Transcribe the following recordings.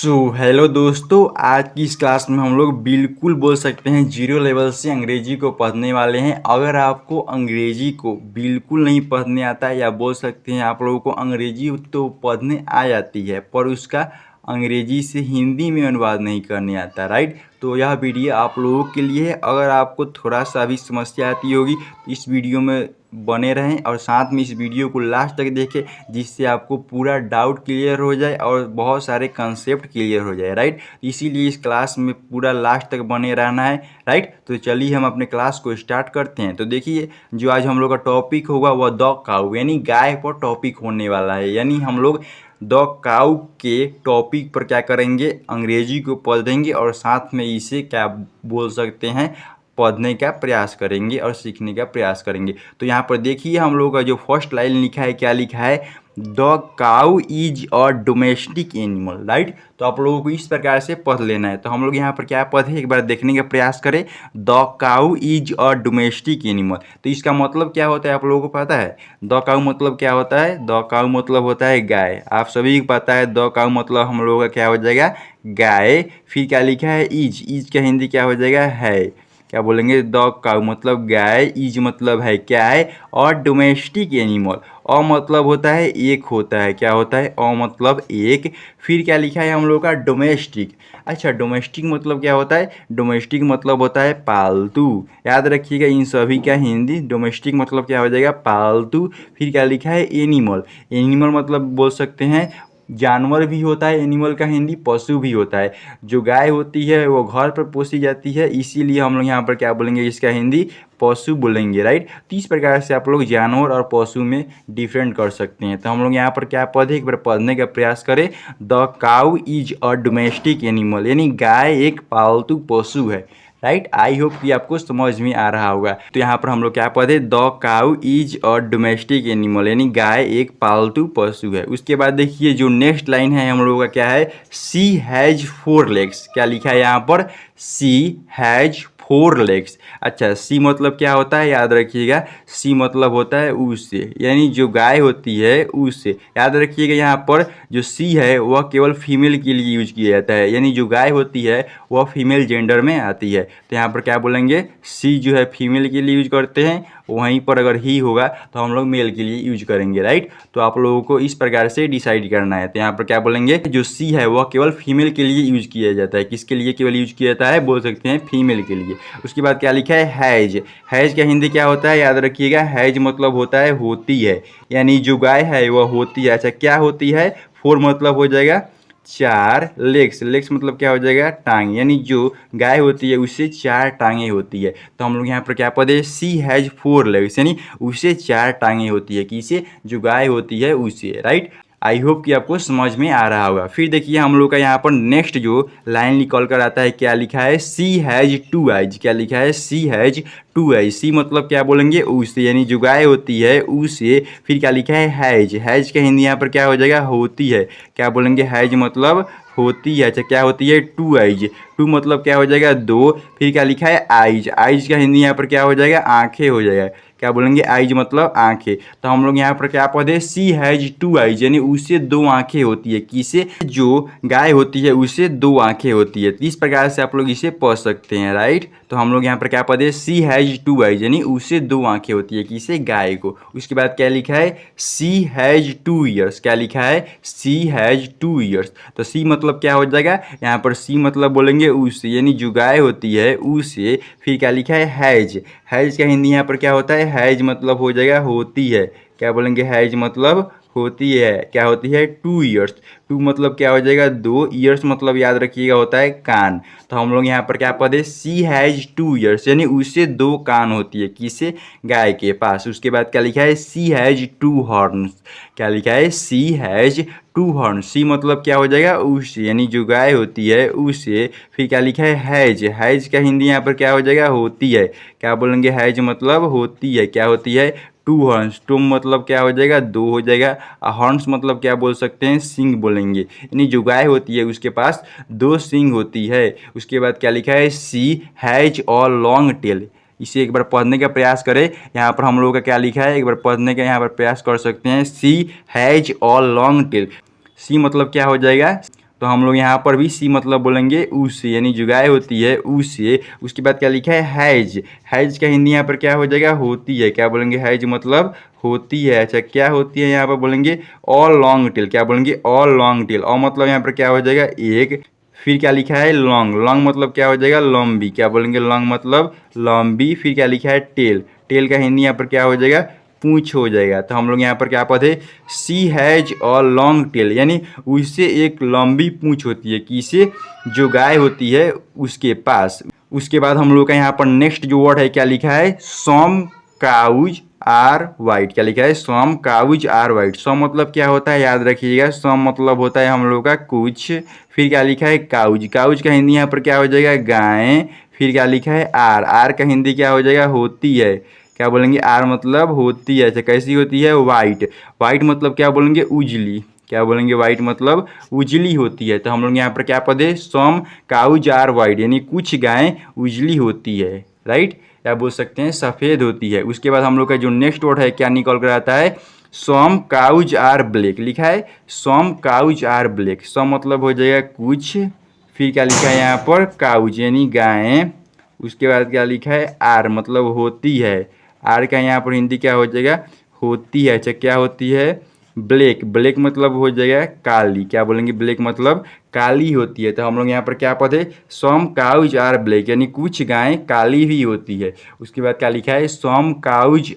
Hello दोस्तों, आज की इस क्लास में हम लोग बिल्कुल बोल सकते हैं जीरो लेवल से अंग्रेजी को पढ़ने वाले हैं। अगर आपको अंग्रेजी को बिल्कुल नहीं पढ़ने आता है, या बोल सकते हैं आप लोगों को अंग्रेजी तो पढ़ने आ जाती है पर उसका अंग्रेजी से हिंदी में अनुवाद नहीं करने आता, राइट। तो यह वीडियो आप लोगों के लिए है। अगर आपको थोड़ा सा भी समस्या आती होगी तो इस वीडियो में बने रहें और साथ में इस वीडियो को लास्ट तक देखें, जिससे आपको पूरा डाउट क्लियर हो जाए और बहुत सारे कंसेप्ट क्लियर हो जाए, राइट। इसीलिए इस क्लास में पूरा लास्ट तक बने रहना है, राइट। तो चलिए हम अपने क्लास को स्टार्ट करते हैं। तो देखिए, जो आज हम लोग का टॉपिक होगा वह द काऊ यानी गाय पर टॉपिक होने वाला है। यानी हम लोग द काऊ के टॉपिक पर क्या करेंगे, अंग्रेजी को पढ़ देंगे और साथ में इसे क्या बोल सकते हैं, पढ़ने का प्रयास करेंगे और सीखने का प्रयास करेंगे। तो यहाँ पर देखिए, हम लोग का जो फर्स्ट लाइन लिखा है, क्या लिखा है, the cow is a domestic animal, right. तो आप लोगों को इस प्रकार से पढ़ लेना है। तो हम लोग यहाँ पर क्या पढ़े, एक बार देखने का प्रयास करें। The cow is a domestic animal, तो इसका मतलब क्या होता है आप लोगों को पता है। द काऊ मतलब क्या होता है, द काऊ मतलब होता है गाय। आप सभी को पता है द काऊ मतलब हम लोगों का क्या हो जाएगा, गाय। फिर क्या लिखा है, इज का हिंदी क्या हो जाएगा, है। क्या बोलेंगे, द काऊ मतलब गाय, इज मतलब है क्या है, और डोमेस्टिक एनिमल, अ मतलब होता है एक होता है, क्या होता है, अ मतलब एक। फिर क्या लिखा है हम लोग का, डोमेस्टिक। अच्छा, डोमेस्टिक मतलब क्या होता है, डोमेस्टिक मतलब होता है पालतू। याद रखिएगा इन सभी का हिंदी, डोमेस्टिक मतलब क्या हो जाएगा, पालतू। फिर क्या लिखा है, एनिमल। एनिमल मतलब बोल सकते हैं जानवर भी होता है, एनिमल का हिंदी पशु भी होता है। जो गाय होती है वो घर पर पोसी जाती है, इसीलिए हम लोग यहाँ पर क्या बोलेंगे, इसका हिंदी पशु बोलेंगे, राइट। तो इस प्रकार से आप लोग जानवर और पशु में डिफरेंट कर सकते हैं। तो हम लोग यहाँ पर क्या पढ़े, एक बार पढ़ने का प्रयास करें। The cow is a domestic animal, यानी गाय एक पालतू पशु है, राइट। आई होप कि आपको समझ में आ रहा होगा। तो यहाँ पर हम लोग क्या पढ़े, the cow is a domestic animal, यानी गाय एक पालतू पशु है। उसके बाद देखिए जो नेक्स्ट लाइन है हम लोगों का क्या है, सी हैज 4 लेग्स। क्या लिखा है यहाँ पर, सी हैज 4 लेग्स। अच्छा, सी मतलब क्या होता है, याद रखिएगा, सी मतलब होता है उससे, यानी जो गाय होती है उससे। याद रखिएगा यहाँ पर जो सी है वह केवल फीमेल के लिए यूज किया जाता है, यानी जो गाय होती है वह फीमेल जेंडर में आती है। तो यहाँ पर क्या बोलेंगे, सी जो है फीमेल के लिए यूज करते हैं, वहीं पर अगर ही होगा तो हम लोग मेल के लिए यूज करेंगे, राइट। तो आप लोगों को इस प्रकार से डिसाइड करना है। तो यहाँ पर क्या बोलेंगे, जो सी है वह केवल फीमेल के लिए यूज किया जाता है। किसके लिए केवल यूज किया जाता है, बोल सकते हैं फीमेल के लिए। उसके बाद क्या लिखा है, हैज। हैज का हिंदी क्या होता है, याद रखिएगा, हैज मतलब होता है होती है, यानी जो गाय है वह होती है। अच्छा, क्या होती है, 4 मतलब हो जाएगा 4 लेग्स। लेग्स मतलब क्या हो जाएगा, टांग, यानी जो गाय होती है उससे 4 टांगें होती है। तो हम लोग यहाँ पर क्या पढ़े, सी हैज 4 लेग्स, यानी उससे 4 टांगें होती है। किसे, जो गाय होती है उससे, राइट। आई होप कि आपको समझ में आ रहा होगा। फिर देखिए हम लोग का यहाँ पर नेक्स्ट जो लाइन निकल कर आता है, क्या लिखा है, सी हैज 2 आइज। क्या लिखा है, सी हैज 2 आइज। सी मतलब क्या बोलेंगे, उससे, यानी जो गाय होती है उससे। फिर क्या लिखा है, हैज। हैज का हिंदी यहाँ पर क्या हो जाएगा, होती है। क्या बोलेंगे, हैज मतलब होती है। अच्छा, क्या होती है, 2 आइज। 2 मतलब क्या हो जाएगा, 2। फिर क्या लिखा है, आइज। आइज का हिंदी यहाँ पर क्या हो जाएगा, आंखें हो जाएगा। क्या बोलेंगे, आइज मतलब आंखें। तो हम लोग यहाँ पर क्या पढ़े, सी हैज 2 आइज, यानी उससे 2 आंखें होती है। किसे, जो गाय होती है उससे 2 आंखें होती है। इस प्रकार से आप लोग इसे पढ़ सकते हैं, राइट। तो हम लोग यहाँ पर क्या पढ़े, सी हैज 2 आइज, यानी उससे 2 आंखें होती है। किसे, गाय को। उसके बाद क्या लिखा है, सी हैज 2 ईयर्स। क्या लिखा है, सी हैज 2 ईयर्स। तो सी मतलब क्या हो जाएगा, यहाँ पर सी मतलब बोलेंगे उससे, यानी जो गाय होती है उससे। फिर क्या लिखा है, हैज। हैज का हिंदी यहाँ पर क्या होता है, हैज मतलब हो जाएगा होती है। क्या बोलेंगे, हैज मतलब होती है। क्या होती है, 2 ईयर्स। 2 मतलब क्या हो जाएगा, 2। ईयर्स मतलब याद रखिएगा होता है कान। तो हम लोग यहाँ पर क्या पढ़े, सी हैज 2 ईयर्स, यानी उससे 2 कान होती है। किसे, गाय के पास। उसके बाद क्या लिखा है, सी हैज 2 हॉर्न्स। क्या लिखा है, सी हैज 2 हॉर्न। सी मतलब क्या हो जाएगा, उससे, यानी जो गाय होती है उससे। फिर क्या लिखा है, हैज। हैज का हिंदी यहाँ पर क्या हो जाएगा, होती है। क्या बोलेंगे, हैज मतलब होती है। क्या होती है, 2 हॉर्न्स। 2 मतलब क्या हो जाएगा, 2 हो जाएगा। हॉर्न्स मतलब क्या बोल सकते हैं, सिंग बोलेंगे, यानी जो गाय होती है उसके पास 2 सिंग होती है। उसके बाद क्या लिखा है, सी हैज अ लॉन्ग टेल। इसे एक बार पढ़ने का प्रयास करें। यहाँ पर हम लोगों का क्या लिखा है, एक बार पढ़ने का यहाँ पर प्रयास कर सकते हैं। सी हैज अ लॉन्ग टेल। सी मतलब क्या हो जाएगा, तो हम लोग यहाँ पर भी सी मतलब बोलेंगे उस, यानी जो गाय होती है उससे। उसके बाद क्या लिखा है हैज, हैज का हिंदी यहाँ पर क्या हो जाएगा होती है, क्या बोलेंगे हैज मतलब होती है। अच्छा क्या होती है यहाँ पर बोलेंगे ऑल लॉन्ग टेल, क्या बोलेंगे ऑल लॉन्ग टेल, और मतलब यहाँ पर क्या हो जाएगा एक। फिर क्या लिखा है लॉन्ग, लॉन्ग मतलब क्या हो जाएगा लंबी, क्या बोलेंगे लॉन्ग मतलब लंबी। फिर क्या लिखा है टेल, टेल का हिंदी यहाँ पर क्या हो जाएगा पूंछ हो जाएगा। तो हम लोग यहाँ पर क्या पढ़े सी हैज और लॉन्ग टेल, यानी उससे एक लंबी पूंछ होती है, किसे जो गाय होती है उसके पास। उसके बाद हम लोग का यहाँ पर नेक्स्ट जो वर्ड है क्या लिखा है सम काउज आर वाइट, क्या लिखा है सम काउज आर वाइट। सम मतलब क्या होता है याद रखिएगा, सम मतलब होता है हम लोग का कुछ। फिर क्या लिखा है काउज, काउज का हिंदी यहाँ पर क्या हो जाएगा गाय। फिर क्या लिखा है आर, आर का हिंदी क्या हो जाएगा होती है, क्या बोलेंगे आर मतलब होती है। अच्छा कैसी होती है वाइट, वाइट मतलब क्या बोलेंगे उजली, क्या बोलेंगे वाइट मतलब उजली होती है। तो हम लोग यहाँ पर क्या पढ़े सम काउज आर वाइट, यानी कुछ गायें उजली होती है, राइट, या बोल सकते हैं सफ़ेद होती है। उसके बाद हम लोग का जो नेक्स्ट वर्ड है क्या निकल कर आता है सम काउज आर ब्लैक, लिखा है सम काउज आर ब्लैक। सम मतलब हो जाएगा कुछ, फिर क्या लिखा है यहाँ पर काउज यानी गायें। उसके बाद क्या लिखा है आर मतलब होती है, आर का यहाँ पर हिंदी क्या हो जाएगा होती है। अच्छा क्या होती है ब्लैक, ब्लैक मतलब हो जाएगा काली, क्या बोलेंगे ब्लैक मतलब काली होती है। तो हम लोग यहाँ पर क्या पढ़े सम काउज आर ब्लैक, यानी कुछ गायें काली भी होती है। उसके बाद क्या लिखा है सम काउज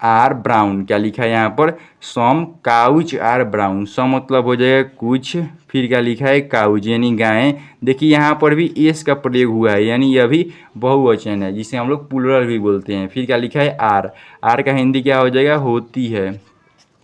आर ब्राउन, क्या लिखा है यहाँ पर सम काउज आर ब्राउन। सम मतलब हो जाएगा कुछ, फिर क्या लिखा है काउज यानी गायें। देखिए यहाँ पर भी एस का प्रयोग हुआ है, यानी यह भी बहुवचन है जिसे हम लोग प्लूरल भी बोलते हैं। फिर क्या लिखा है आर, आर का हिंदी क्या हो जाएगा होती है,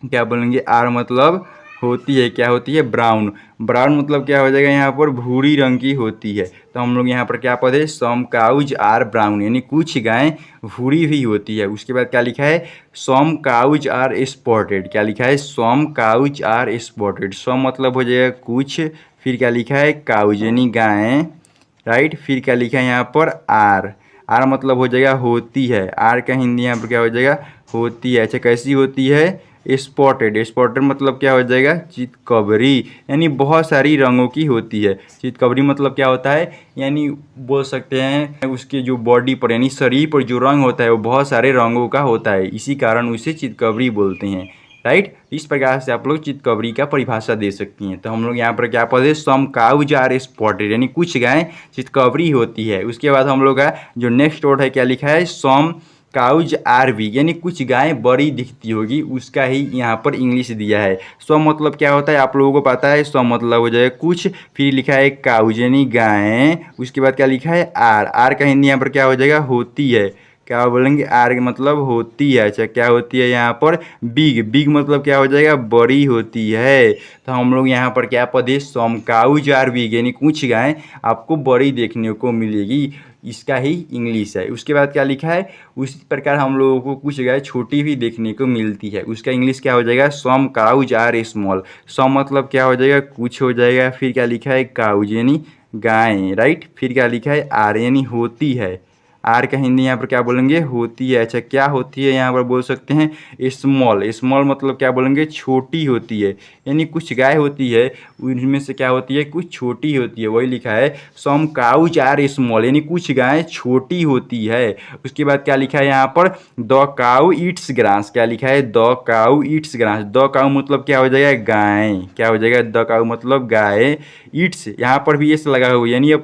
क्या बोलेंगे आर मतलब होती है, क्या होती है ब्राउन, ब्राउन मतलब क्या हो जाएगा यहाँ पर भूरी रंग की होती है। तो हम लोग यहाँ पर क्या पढ़े सम काउज आर ब्राउन, यानी कुछ गायें भूरी भी होती है। उसके बाद क्या लिखा है सम काउज आर स्पॉटेड, क्या लिखा है सम काउज आर स्पॉटेड। सम मतलब हो जाएगा कुछ, फिर क्या लिखा है काउज यानी गायें, राइट। फिर क्या लिखा है यहाँ पर आर, आर मतलब हो जाएगा होती है, आर का हिंदी यहाँ पर क्या हो जाएगा होती है। अच्छा कैसी होती है स्पॉटेड, स्पॉटेड मतलब क्या हो जाएगा चितकबरी, यानी बहुत सारी रंगों की होती है। चितकबरी मतलब क्या होता है यानी बोल सकते हैं उसके जो बॉडी पर यानी शरीर पर जो रंग होता है वो बहुत सारे रंगों का होता है, इसी कारण उसे चितकबरी बोलते हैं, राइट। इस प्रकार से आप लोग चितकबरी का परिभाषा दे सकती हैं। तो हम लोग यहाँ पर क्या पढ़े सम काउज आर स्पॉटेड, यानी कुछ गायें चितकबरी होती है। उसके बाद हम लोग का जो नेक्स्ट वर्ड है क्या लिखा है सम काउज आर वी, यानी कुछ गायें बड़ी दिखती होगी, उसका ही यहाँ पर इंग्लिश दिया है। सम मतलब क्या होता है आप लोगों को पता है, सम मतलब हो जाएगा कुछ, फिर लिखा है काउज यानी गायें। उसके बाद क्या लिखा है आर, आर का हिंदी यहाँ पर क्या हो जाएगा होती है, क्या बोलेंगे आर मतलब होती है। अच्छा क्या होती है यहाँ पर बिग, बिग मतलब क्या हो जाएगा बड़ी होती है। तो हम लोग यहाँ पर क्या पढ़े सम काउज आर बिग, यानी कुछ गायें आपको बड़ी देखने को मिलेगी, इसका ही इंग्लिश है। उसके बाद क्या लिखा है उसी प्रकार हम लोगों को कुछ गाय छोटी भी देखने को मिलती है, उसका इंग्लिश क्या हो जाएगा सम काउज आर स्मॉल। सम मतलब क्या हो जाएगा कुछ हो जाएगा, फिर क्या लिखा है काउज यानी गायें, राइट। फिर क्या लिखा है आर यानी होती है, आर का हिंदी यहाँ पर क्या बोलेंगे होती है। अच्छा क्या होती है यहाँ पर बोल सकते हैं स्मॉल, स्मॉल मतलब क्या बोलेंगे छोटी होती है, यानी कुछ गाय होती है उनमें से क्या होती है कुछ छोटी होती है, वही लिखा है सम काउज आर स्मॉल, यानी कुछ गाय छोटी होती है। उसके बाद क्या लिखा है यहाँ पर द काउ ईट्स ग्रास, क्या लिखा है the cow Yeats grass. The cow मतलब क्या हो जाएगा गाय, क्या हो जाएगा द काउ मतलब गाय। ईट्स यहाँ पर भी ये लगा हुआ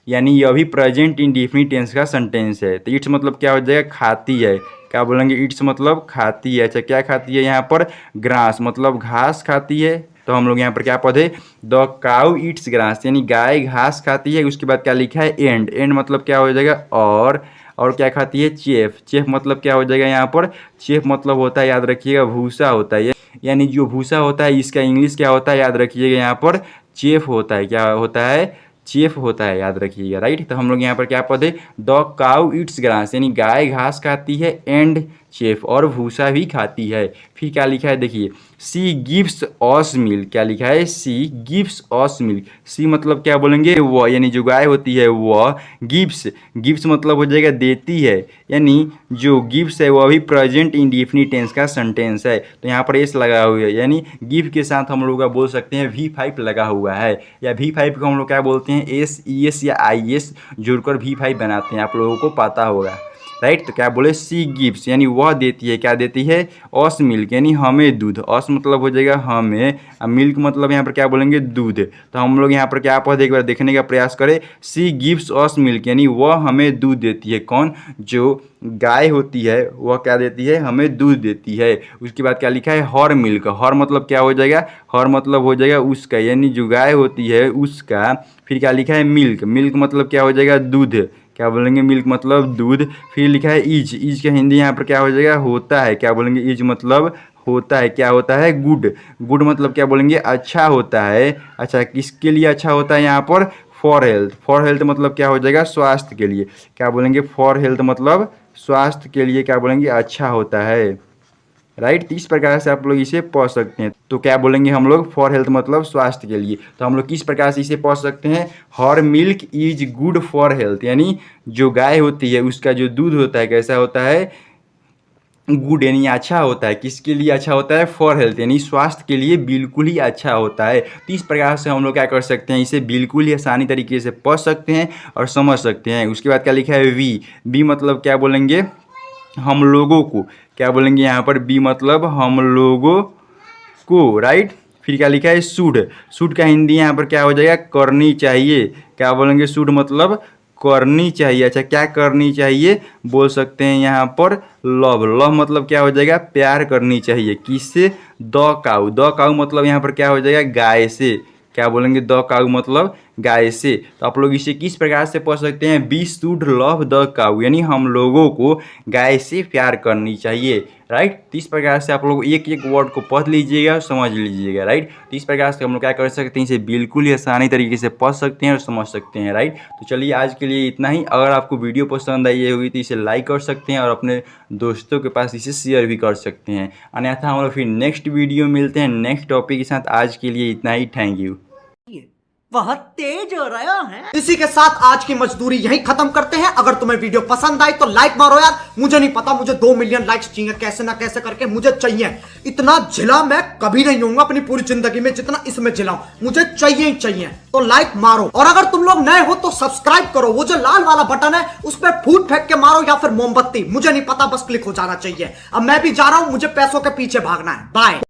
यानी यह भी प्रेजेंट इंडेफिनिट टेंस का सेंटेंस है। तो इट्स मतलब क्या हो जाएगा खाती है, क्या बोलेंगे इट्स मतलब खाती है। अच्छा क्या खाती है यहाँ पर ग्रास मतलब घास खाती है। तो हम लोग यहाँ पर क्या पढ़े द काउ ईट्स ग्रास, यानी गाय घास खाती है। उसके बाद क्या लिखा है एंड, एंड मतलब क्या हो जाएगा और क्या खाती है चेफ, चेफ मतलब क्या हो जाएगा यहाँ पर चेफ मतलब होता है याद रखिएगा भूसा होता है, यानी जो भूसा होता है इसका इंग्लिश क्या होता है याद रखिएगा यहाँ पर चेफ होता है, क्या होता है चेफ होता है याद रखिएगा, राइट। तो हम लोग यहाँ पर क्या पढ़े द काउ ईट्स ग्रास, यानी गाय घास खाती है एंड चेफ और भूसा भी खाती है। फिर क्या लिखा है देखिए, सी गिव्स अस मिल्क, क्या लिखा है, सी गिव्स अस मिल्क। सी मतलब क्या बोलेंगे, वह, यानी जो गाय होती है वह गिव्स, गिव्स मतलब हो जाएगा देती है, यानी जो गिव्स है वह भी प्रेजेंट इंडेफिनिट टेंस का सेंटेंस है, तो यहाँ पर एस लगा हुआ है, यानी गिव के साथ हम लोग का बोल सकते हैं V5 लगा हुआ है, या V5 को हम लोग क्या बोलते हैं, एस ई एस या आई एस जोड़कर V5 बनाते हैं, आप लोगों को पता होगा, राइट। तो क्या बोले, सी गिव्स यानी वह देती है, क्या देती है, अस मिल्क यानी हमें दूध, अस मतलब हो जाएगा हमें, मिल्क मतलब यहाँ पर क्या बोलेंगे, दूध। तो हम लोग यहाँ पर क्या पढ़, एक बार देखने का प्रयास करें, सी गिव्स अस मिल्क यानी वह हमें दूध देती है, कौन, जो गाय होती है वह क्या देती है, हमें दूध देती है। उसके बाद क्या लिखा है, हर मिल्क, हर मतलब क्या हो जाएगा, हर मतलब हो जाएगा उसका, यानी जो गाय होती है उसका। फिर क्या लिखा है, मिल्क, मिल्क मतलब क्या हो जाएगा, दूध, क्या बोलेंगे, मिल्क मतलब दूध। फिर लिखा है इज, इज का हिंदी यहाँ पर क्या हो जाएगा, होता है, क्या बोलेंगे, इज मतलब होता है, क्या होता है, गुड, गुड मतलब क्या बोलेंगे, अच्छा होता है। अच्छा, किसके लिए अच्छा होता है यहाँ पर, फॉर हेल्थ, फॉर हेल्थ मतलब क्या हो जाएगा, स्वास्थ्य के लिए, क्या बोलेंगे, फॉर हेल्थ मतलब स्वास्थ्य के लिए क्या बोलेंगे, अच्छा होता है, राइट। तो इस प्रकार से आप लोग इसे पढ़ सकते हैं। तो क्या बोलेंगे हम लोग, फॉर हेल्थ मतलब स्वास्थ्य के लिए, तो हम लोग किस प्रकार से इसे पढ़ सकते हैं, हर milk is good for health, यानी जो गाय होती है उसका जो दूध होता है कैसा होता है, गुड यानी अच्छा होता है, किसके लिए अच्छा होता है, फॉर हेल्थ यानी स्वास्थ्य के लिए बिल्कुल ही अच्छा होता है। तो इस प्रकार से हम लोग क्या कर सकते हैं, इसे बिल्कुल ही आसानी तरीके से पढ़ सकते हैं और समझ सकते हैं। उसके बाद क्या लिखा है, वी, बी मतलब क्या बोलेंगे, हम लोगों को, क्या बोलेंगे यहाँ पर, बी मतलब हम लोगों को, राइट। फिर क्या लिखा है, शुड, शुड का हिंदी यहाँ पर क्या हो जाएगा, करनी चाहिए, क्या बोलेंगे, शुड मतलब करनी चाहिए। अच्छा, क्या करनी चाहिए, बोल सकते हैं यहाँ पर लव, लव मतलब क्या हो जाएगा, प्यार करनी चाहिए, किससे, द काऊ, द काऊ मतलब यहाँ पर क्या हो जाएगा, गाय से, क्या बोलेंगे, द काऊ मतलब गाय से। तो आप लोग इसे किस प्रकार से पढ़ सकते हैं, वी शुड लव द काऊ यानी हम लोगों को गाय से प्यार करनी चाहिए, राइट। तो इस प्रकार से आप लोग एक एक वर्ड को पढ़ लीजिएगा और समझ लीजिएगा, राइट। तो इस प्रकार से हम लोग क्या कर सकते हैं, इसे बिल्कुल ही आसानी तरीके से पढ़ सकते हैं और समझ सकते हैं, राइट। तो चलिए आज के लिए इतना ही। अगर आपको वीडियो पसंद आई होगी तो इसे लाइक कर सकते हैं और अपने दोस्तों के पास इसे शेयर भी कर सकते हैं। अन्यथा हम लोग फिर नेक्स्ट वीडियो मिलते हैं नेक्स्ट टॉपिक के साथ। आज के लिए इतना ही, थैंक यू। बहुत तेज हो रहा है। इसी के साथ आज की मजदूरी यहीं खत्म करते हैं। अगर तुम्हें वीडियो पसंद आई तो लाइक मारो यार। मुझे नहीं पता, मुझे 2 मिलियन लाइक्स चाहिए, कैसे ना कैसे करके मुझे चाहिए। इतना झिला मैं कभी नहीं होऊंगा अपनी पूरी जिंदगी में जितना इसमें झिलाऊं, मुझे चाहिए ही चाहिए। तो लाइक मारो, और अगर तुम लोग नए हो तो सब्सक्राइब करो। वो जो लाल वाला बटन है उस पर फूट फेंक के मारो या फिर मोमबत्ती, मुझे नहीं पता, बस क्लिक हो जाना चाहिए। अब मैं भी जा रहा हूं, मुझे पैसों के पीछे भागना है। बाय।